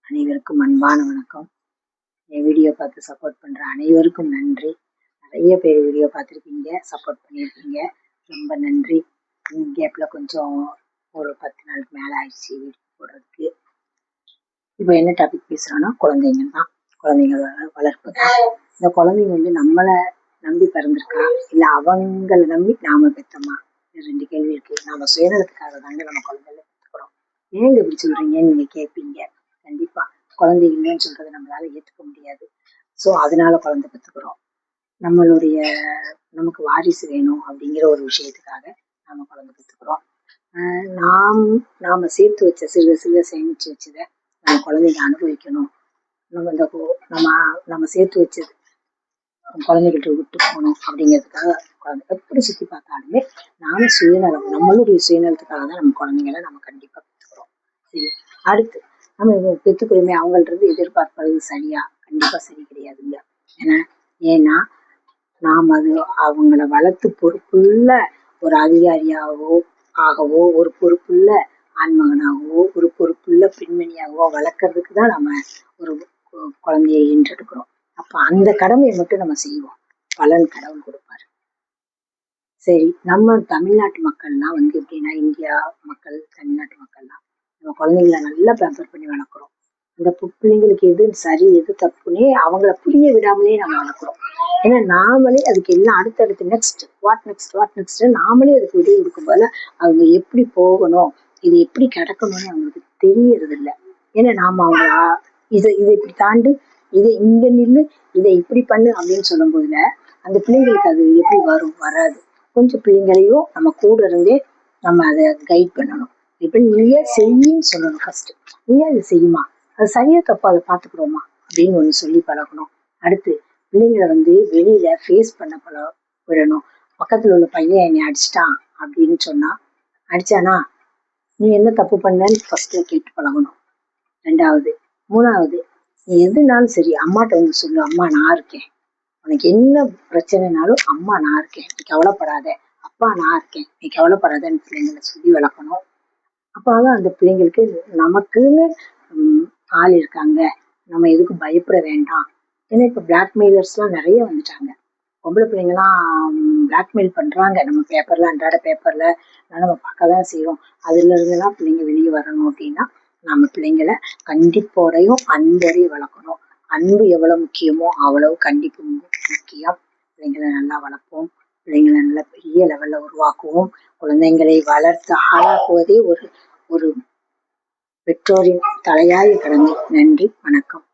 அனைவருக்கும் அன்பான வணக்கம். என் வீடியோ பார்த்து சப்போர்ட் பண்ணுற அனைவருக்கும் நன்றி. நிறைய பேர் வீடியோ பார்த்துருக்கீங்க, சப்போர்ட் பண்ணியிருக்கீங்க, ரொம்ப நன்றி. கேப்பில் கொஞ்சம் ஒரு 10 நாளுக்கு மேலே ஆயிடுச்சு வீடியோ போடுறதுக்கு. இப்போ என்ன டாபிக் பேசுகிறோன்னா குழந்தைங்க தான், குழந்தைங்க வளர்ப்பு தான். இந்த குழந்தைங்க நம்மளை நம்பி பிறந்திருக்கா இல்லை அவங்களை நம்பி நாம பெற்றோமா? ரெண்டு கேள்வி இருக்குது. நம்ம சுயநலத்துக்காக தாங்க நம்ம குழந்தைகளை பெற்றுக்கிறோம். ஏங்க இப்படி சொல்கிறீங்கன்னு நீங்கள் கேட்பீங்க. கண்டிப்பா குழந்தை இல்லைன்னு சொல்றதை நம்மளால ஏத்துக்க முடியாது. ஸோ அதனால குழந்தை பெற்றுக்கிறோம். நமக்கு வாரிசு வேணும் அப்படிங்கிற ஒரு விஷயத்துக்காக நாம குழந்தை பெற்றுக்கிறோம். நாம சேர்த்து வச்ச சிறுக சேமிச்சு வச்சதை நம்ம குழந்தைங்க அனுபவிக்கணும். நம்ம சேர்த்து வச்சது குழந்தைகிட்ட விட்டு போகணும் அப்படிங்கிறதுக்காக குழந்தை எப்படி சுத்தி பார்த்தாலுமே நம்மளுடைய சுயநலத்துக்காக தான் நம்ம குழந்தைங்களை நம்ம கண்டிப்பா பெற்றுக்கிறோம். சரி, அடுத்து நம்ம பெற்றுக்கிறோமே அவங்கள்ட்ட எதிர்பார்ப்பது சரியா? கண்டிப்பா சரி கிடையாதுங்க. ஏன்னா நாம் அவங்கள வளர்த்து பொறுப்புள்ள ஒரு அதிகாரியாகவோ ஒரு பொறுப்புள்ள ஆண்மகனாகவோ ஒரு பொறுப்புள்ள பெண்மணியாகவோ வளர்க்கறதுக்கு தான் நம்ம ஒரு குழந்தையை ஈன்றெடுக்கிறோம். அப்ப அந்த கடமையை மட்டும் நம்ம செய்வோம், பலன் கடவுள் கொடுப்பாரு. சரி, நம்ம தமிழ்நாட்டு மக்கள்லாம் எப்படின்னா, இந்தியா மக்கள், தமிழ்நாட்டு மக்கள்லாம் நம்ம குழந்தைங்களை நல்லா பேம்பர் பண்ணி வளர்க்குறோம். அந்த பிள்ளைங்களுக்கு எது சரி எது தப்புன்னே அவங்கள புரிய விடாமலே நம்ம வளர்க்குறோம். ஏன்னா நாமளே அதுக்கு எல்லாம் அடுத்தடுத்து நெக்ஸ்ட் நாமளே அதுக்கு விடை கொடுக்கும் போல அவங்க எப்படி போகணும், இது எப்படி கிடக்கணும்னு அவங்களுக்கு தெரியறது இல்லை. ஏன்னா நாம அவங்களா இதை இப்படி தாண்டு, இதை இங்க நில்லு, இதை இப்படி பண்ணு அப்படின்னு சொல்லும் போதுல அந்த பிள்ளைங்களுக்கு அது எப்படி வராது. கொஞ்சம் பிள்ளைங்களையும் நம்ம கூட இருந்தே நம்ம அதை கைட் பண்ணணும். இப்ப நீயே செய்யின்னு சொல்லணும். ஃபர்ஸ்ட் நீயே அதை செய்யுமா, அது சரியா தப்பா அதை பார்த்துக்கிறோமா அப்படின்னு ஒன்று சொல்லி பழகணும். அடுத்து பிள்ளைங்களை வெளியில ஃபேஸ் பண்ண விடணும். பக்கத்துல உள்ள பையன் என்னை அடிச்சிட்டான் அப்படின்னு சொன்னா, அடிச்சானா நீ என்ன தப்பு பண்ணன்னு ஃபர்ஸ்ட்ல கேட்டு பழகணும். 2வது 3வது நீ எதுனாலும் சரி அம்மாட்ட சொல்லு, அம்மா நான் இருக்கேன், உனக்கு என்ன பிரச்சனைனாலும் அம்மா நான் இருக்கேன், நீ கவலைப்படாத, அப்பா நான் இருக்கேன், நீ கவலைப்படாதன்னு பிள்ளைங்களை சொல்லி வளர்க்கணும். அப்பதான் அந்த பிள்ளைங்களுக்கு நமக்குன்னு ஆள் இருக்காங்க, நம்ம எதுக்கும் பயப்பட வேண்டாம். ஏன்னா இப்ப பிளாக்மெயிலர்ஸ்லாம் நிறைய வந்துட்டாங்க. பொம்பளை பிள்ளைங்கலாம் பிளாக்மெயில் பண்றாங்க. நம்ம அன்றாட பேப்பர்ல நம்ம பார்க்கதான் செய்வோம். அதுல இருந்துலாம் பிள்ளைங்க வெளியே வரணும் அப்படின்னா நம்ம பிள்ளைங்களை கண்டிப்போடையும் அன்போடையும் வளர்க்கணும். அன்பு எவ்வளவு முக்கியமோ அவ்வளவு கண்டிப்பு முக்கியம். பிள்ளைங்களை நல்லா வளர்ப்போம், பிள்ளைங்களை நல்லா பெரிய லெவல்ல உருவாக்குவோம். குழந்தைங்களை வளர்த்து ஆளாக்குவதே ஒரு பெற்றோரின் தலையாய கடமை. நன்றி, வணக்கம்.